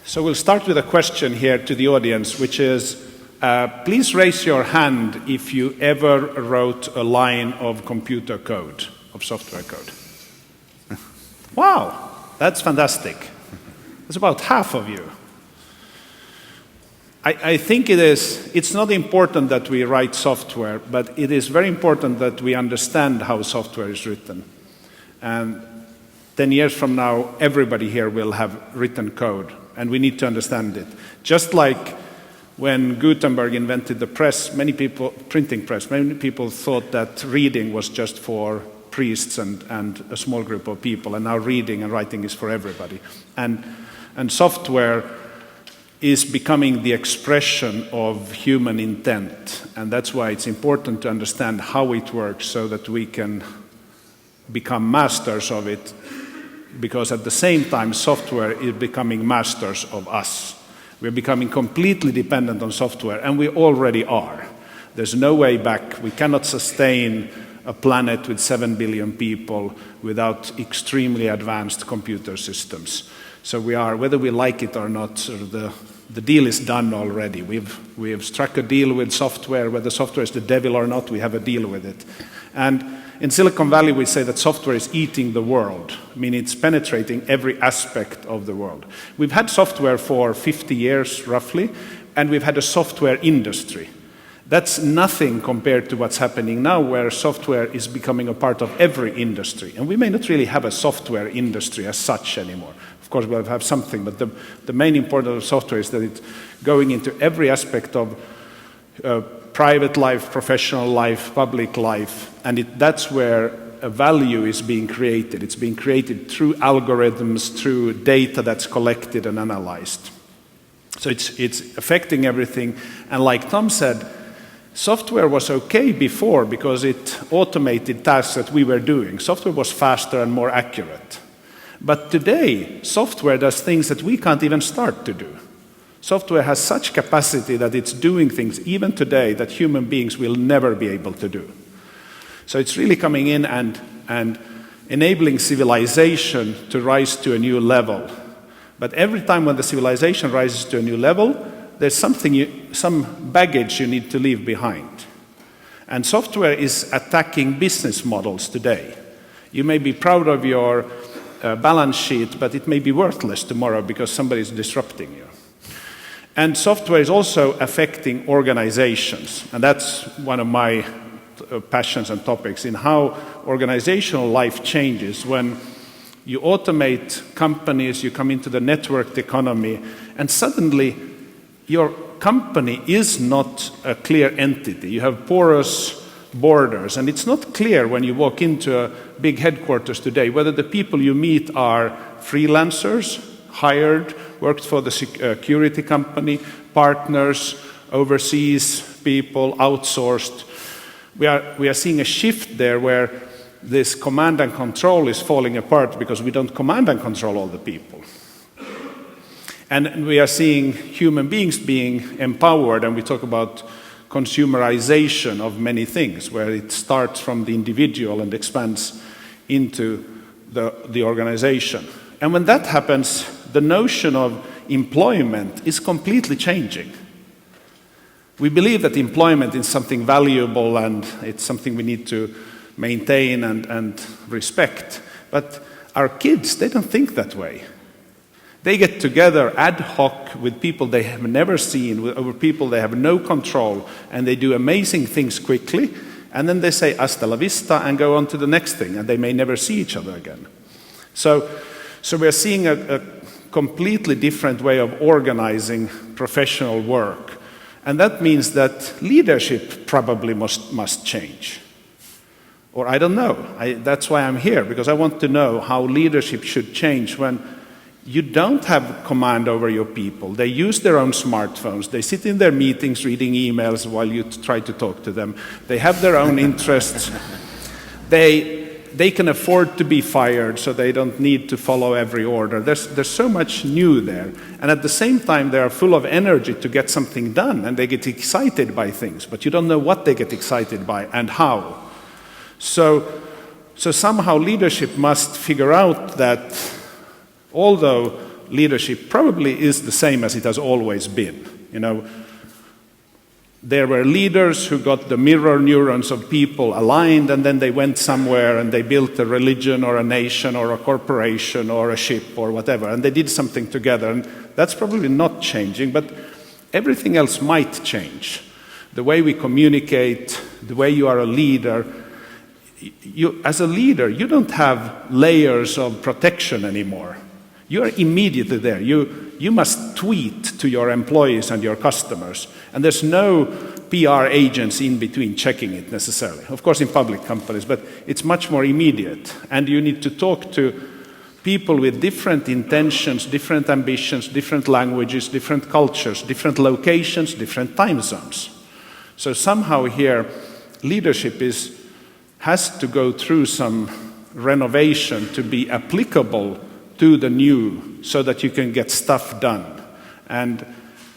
So we'll start with a question here to the audience, which is, please raise your hand if you ever wrote a line of computer code, of software code. Wow, that's fantastic. That's about half of you. I think it's not important that we write software, but it is very important that we understand how software is written. And 10 years from now, everybody here will have written code, and we need to understand it. Just like when Gutenberg invented the press, printing press, many people thought that reading was just for priests and a small group of people, and now reading and writing is for everybody. And software is becoming the expression of human intent, and that's why it's important to understand how it works so that we can become masters of it, because at the same time software is becoming masters of us. We're becoming completely dependent on software, and we already are. There's no way back. We cannot sustain a planet with 7 billion people without extremely advanced computer systems. So we are, whether we like it or not, sort of the deal is done already. We've struck a deal with software. Whether software is the devil or not, we have a deal with it. And in Silicon Valley, we say that software is eating the world. I mean, it's penetrating every aspect of the world. We've had software for 50 years, roughly, and we've had a software industry. That's nothing compared to what's happening now, where software is becoming a part of every industry. And we may not really have a software industry as such anymore. Of course, we'll have something, but the main importance of software is that it's going into every aspect of private life, professional life, public life, and that's where a value is being created. It's being created through algorithms, through data that's collected and analyzed. So it's affecting everything, and like Tom said, software was okay before because it automated tasks that we were doing. Software was faster and more accurate. But today, software does things that we can't even start to do. Software has such capacity that it's doing things, even today, that human beings will never be able to do. So it's really coming in and enabling civilization to rise to a new level. But every time when the civilization rises to a new level, there's some baggage you need to leave behind. And software is attacking business models today. You may be proud of your balance sheet, but it may be worthless tomorrow because somebody is disrupting you. And software is also affecting organizations, and that's one of my passions and topics, in how organizational life changes when you automate companies, you come into the networked economy, and suddenly your company is not a clear entity. You have porous borders, and it's not clear when you walk into a big headquarters today whether the people you meet are freelancers, hired, worked for the security company, partners, overseas people, outsourced. We are seeing a shift there where this command and control is falling apart because we don't command and control all the people. And we are seeing human beings being empowered, and we talk about consumerization of many things, where it starts from the individual and expands into the organization. And when that happens, the notion of employment is completely changing. We believe that employment is something valuable and it's something we need to maintain and respect. But our kids, they don't think that way. They get together ad hoc with people they have never seen, over people they have no control, and they do amazing things quickly, and then they say hasta la vista and go on to the next thing, and they may never see each other again. So we're seeing a completely different way of organizing professional work. And that means that leadership probably must change. Or I don't know. That's why I'm here, because I want to know how leadership should change when you don't have command over your people. They use their own smartphones. They sit in their meetings reading emails while you try to talk to them. They have their own interests. They can afford to be fired, so they don't need to follow every order. There's so much new there. And at the same time, they are full of energy to get something done, and they get excited by things, but you don't know what they get excited by and how. So somehow leadership must figure out that although leadership probably is the same as it has always been. There were leaders who got the mirror neurons of people aligned, and then they went somewhere and they built a religion or a nation or a corporation or a ship or whatever, and they did something together. And that's probably not changing, but everything else might change. The way we communicate, the way you are a leader. As a leader, you don't have layers of protection anymore. You are immediately there. You must tweet to your employees and your customers. And there's no PR agents in between checking it necessarily. Of course, in public companies, but it's much more immediate. And you need to talk to people with different intentions, different ambitions, different languages, different cultures, different locations, different time zones. So somehow here, leadership has to go through some renovation to be applicable to the new, so that you can get stuff done. And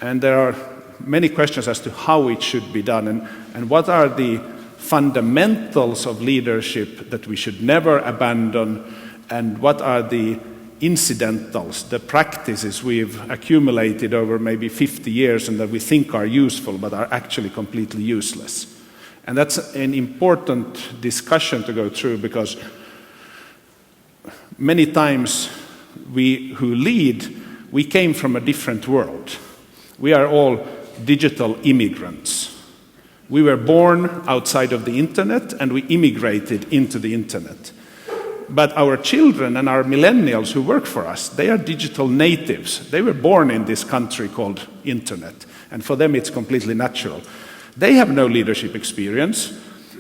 there are many questions as to how it should be done, and what are the fundamentals of leadership that we should never abandon, and what are the incidentals, the practices we've accumulated over maybe 50 years and that we think are useful but are actually completely useless. And that's an important discussion to go through, because many times we who lead, we came from a different world. We are all digital immigrants. We were born outside of the internet and we immigrated into the internet. But our children and our millennials who work for us, they are digital natives. They were born in this country called internet, and for them it's completely natural. They have no leadership experience.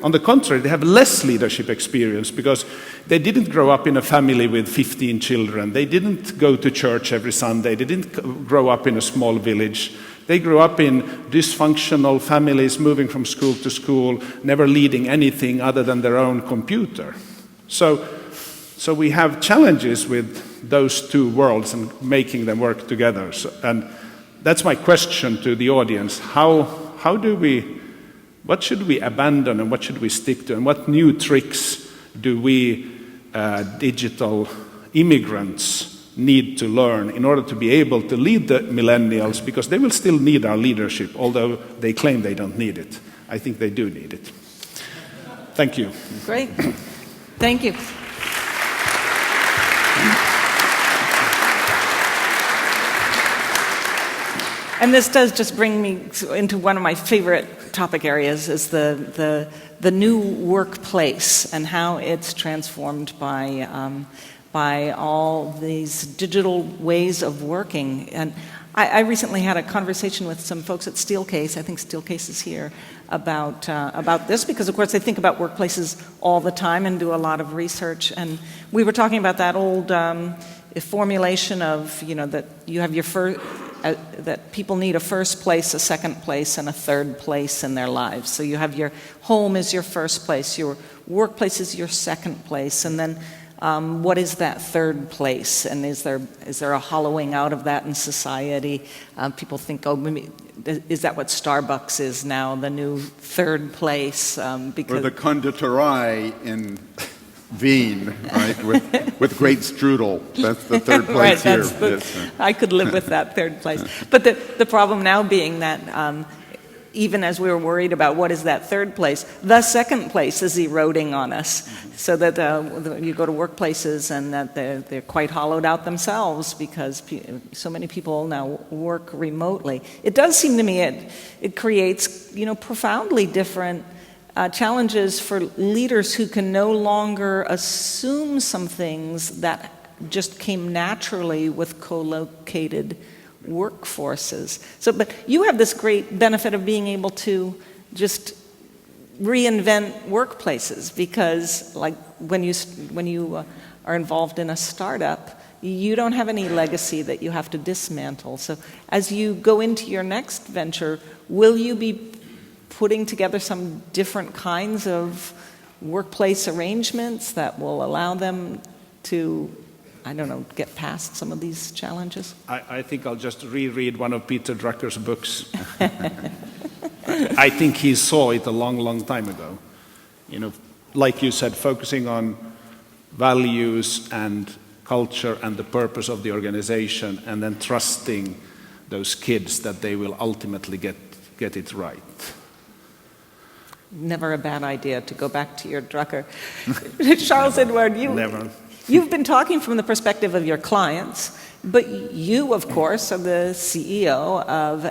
On the contrary, they have less leadership experience because they didn't grow up in a family with 15 children. They didn't go to church every Sunday. They didn't grow up in a small village. They grew up in dysfunctional families, moving from school to school, never leading anything other than their own computer. So we have challenges with those two worlds and making them work together. And that's my question to the audience. What should we abandon and what should we stick to? And what new tricks do we digital immigrants need to learn in order to be able to lead the millennials? Because they will still need our leadership, although they claim they don't need it. I think they do need it. Thank you. Great. Thank you. And this does just bring me into one of my favorite topic areas, is the new workplace and how it's transformed by all these digital ways of working. And I recently had a conversation with some folks at Steelcase, I think Steelcase is here, about this, because of course they think about workplaces all the time and do a lot of research. And we were talking about that old formulation of, that you have your first, that people need a first place, a second place, and a third place in their lives. So you have your home is your first place, your workplace is your second place, and then what is that third place? And is there a hollowing out of that in society? People think, maybe, is that what Starbucks is now, the new third place? Because or the konditorei in Wien, right, with great strudel. That's the third place here. I could live with that third place. But the problem now being that even as we were worried about what is that third place, the second place is eroding on us, so that you go to workplaces and that they're quite hollowed out themselves because so many people now work remotely. It does seem to me it creates profoundly different challenges for leaders who can no longer assume some things that just came naturally with co-located workforces. But you have this great benefit of being able to just reinvent workplaces, because like when you are involved in a startup, you don't have any legacy that you have to dismantle. So as you go into your next venture, will you be putting together some different kinds of workplace arrangements that will allow them to, get past some of these challenges? I think I'll just reread one of Peter Drucker's books. I think he saw it a long, long time ago. Like you said, focusing on values and culture and the purpose of the organization, and then trusting those kids that they will ultimately get it right. Never a bad idea to go back to your Drucker. Charles Edouard, you've been talking from the perspective of your clients, but you, of course, are the CEO of,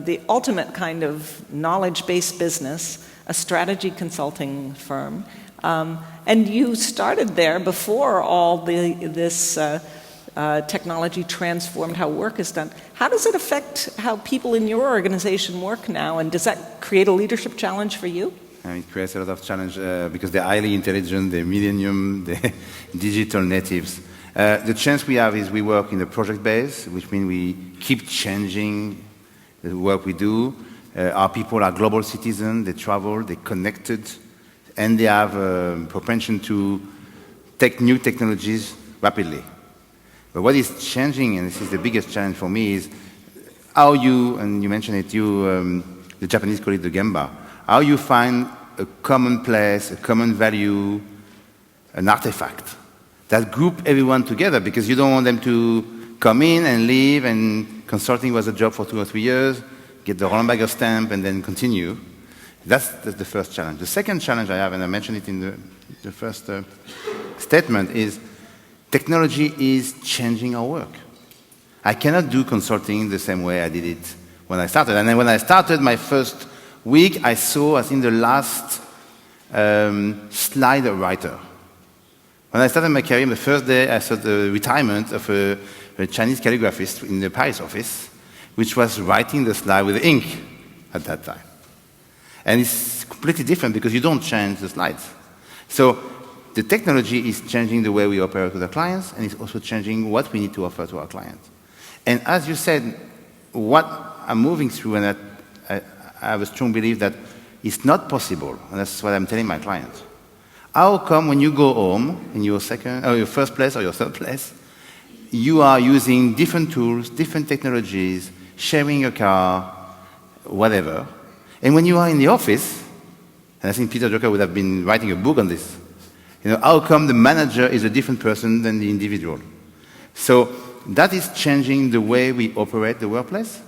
the ultimate kind of knowledge-based business, a strategy consulting firm. And you started there before all this technology transformed how work is done. How does it affect how people in your organization work now, and does that create a leadership challenge for you? It creates a lot of challenge because they're highly intelligent, they're millennium, they're digital natives. The chance we have is we work in a project base, which means we keep changing the work we do. Our people are global citizens, they travel, they're connected, and they have a propension to take new technologies rapidly. But what is changing, and this is the biggest challenge for me, is how you, and you mentioned it, the Japanese call it the gemba, how you find a common place, a common value, an artifact that group everyone together, because you don't want them to come in and leave, and consulting was a job for 2 or 3 years, get the Rollenberger stamp, and then continue. That's the first challenge. The second challenge I have, and I mentioned it in the first statement, is technology is changing our work. I cannot do consulting the same way I did it when I started. And then when I started my first week, I saw, I think, the last slide writer. When I started my career, the first day, I saw the retirement of a Chinese calligraphist in the Paris office, which was writing the slide with ink at that time. And it's completely different because you don't change the slides. So the technology is changing the way we operate with our clients, and it's also changing what we need to offer to our clients. And as you said, what I'm moving through, and I have a strong belief that it's not possible, and that's what I'm telling my clients. How come when you go home in your first place or your third place, you are using different tools, different technologies, sharing a car, whatever, and when you are in the office, and I think Peter Drucker would have been writing a book on this, how come the manager is a different person than the individual? So that is changing the way we operate the workplace.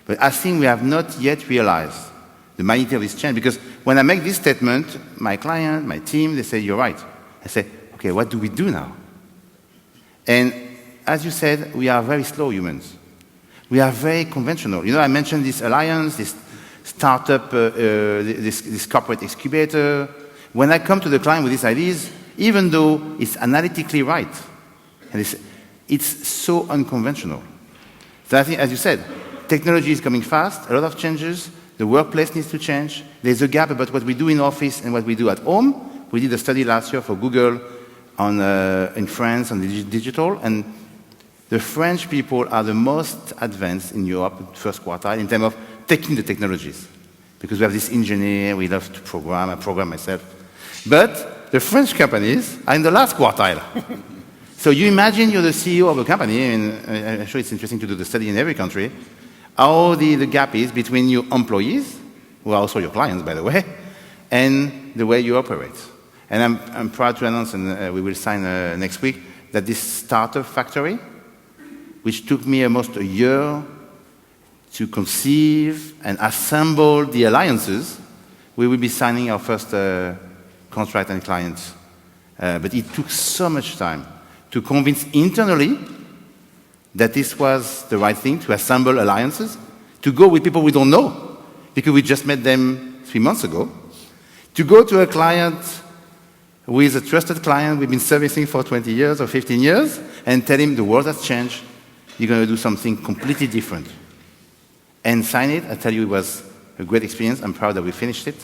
But I think we have not yet realized the magnitude of this change, because when I make this statement, my client, my team, they say, you're right. I say, okay, what do we do now? And as you said, we are very slow humans. We are very conventional. I mentioned this alliance, this startup, this corporate incubator. When I come to the client with these ideas, even though it's analytically right, and it's so unconventional. So I think, as you said, technology is coming fast, a lot of changes, the workplace needs to change. There's a gap about what we do in office and what we do at home. We did a study last year for Google in France on digital, and the French people are the most advanced in Europe, first quartile, in terms of taking the technologies. Because we have this engineer, we love to program, I program myself. But the French companies are in the last quartile. So you imagine you're the CEO of a company, and I'm sure it's interesting to do the study in every country, how the gap is between your employees, who are also your clients, by the way, and the way you operate. And I'm proud to announce, and we will sign next week, that this startup factory, which took me almost a year to conceive and assemble the alliances, we will be signing our first contract and clients. But it took so much time to convince internally that this was the right thing, to assemble alliances, to go with people we don't know, because we just met them 3 months ago, to go to a client who is a trusted client we've been servicing for 20 years or 15 years, and tell him the world has changed, you're going to do something completely different. And sign it. I tell you, it was a great experience. I'm proud that we finished it,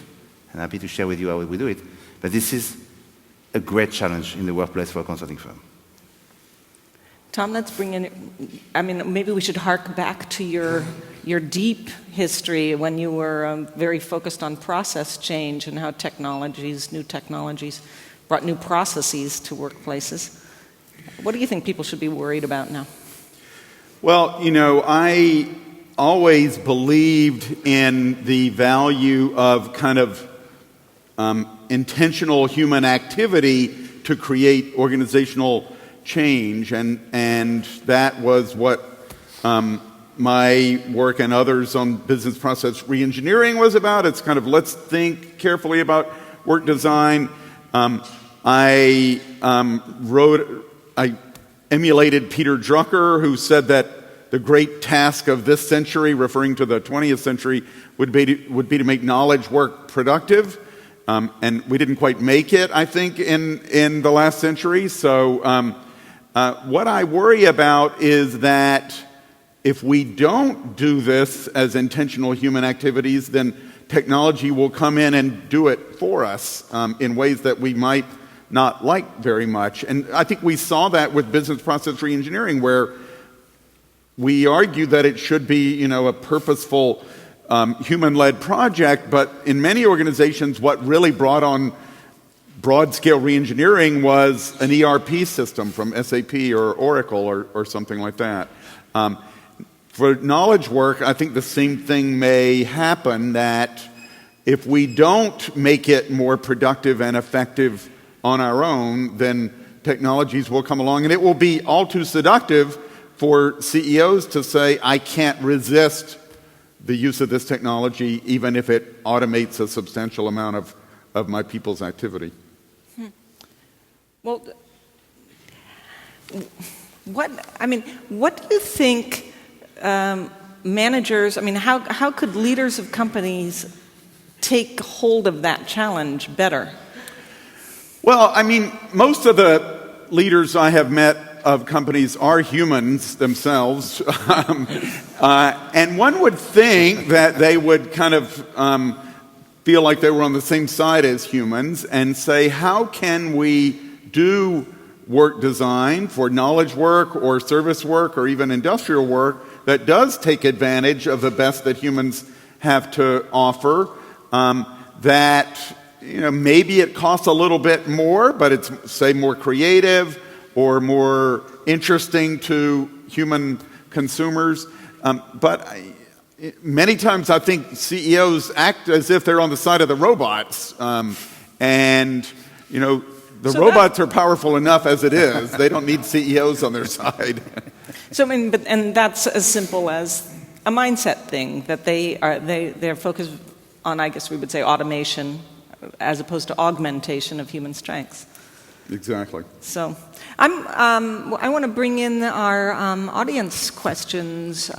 and happy to share with you how we do it. But this is a great challenge in the workplace for a consulting firm. Tom, let's bring in, maybe we should hark back to your deep history when you were very focused on process change and how new technologies brought new processes to workplaces. What do you think people should be worried about now? Well, I always believed in the value of kind of intentional human activity to create organizational change, and that was what my work and others on business process reengineering was about. It's kind of, let's think carefully about work design. I emulated Peter Drucker, who said that the great task of this century, referring to the 20th century, would be to make knowledge work productive. And we didn't quite make it, I think, in the last century. So what I worry about is that if we don't do this as intentional human activities, then technology will come in and do it for us in ways that we might not like very much. And I think we saw that with business process reengineering, where we argued that it should be, a purposeful human-led project, but in many organizations, what really brought on broad-scale reengineering was an ERP system from SAP or Oracle or something like that. For knowledge work, I think the same thing may happen, that if we don't make it more productive and effective on our own, then technologies will come along, and it will be all too seductive for CEOs to say, I can't resist the use of this technology, even if it automates a substantial amount of my people's activity. Well, what do you think managers, how could leaders of companies take hold of that challenge better? Well, most of the leaders I have met of companies are humans themselves. And one would think that they would kind of feel like they were on the same side as humans and say, how can we do work design for knowledge work or service work or even industrial work that does take advantage of the best that humans have to offer, that maybe it costs a little bit more, but it's, say, more creative or more interesting to human consumers. But many times I think CEOs act as if they're on the side of the robots. The robots are powerful enough as it is. They don't need CEOs on their side. So, and that's as simple as a mindset thing, that they're focused on, I guess we would say, automation as opposed to augmentation of human strengths. Exactly. So, I want to bring in our audience questions.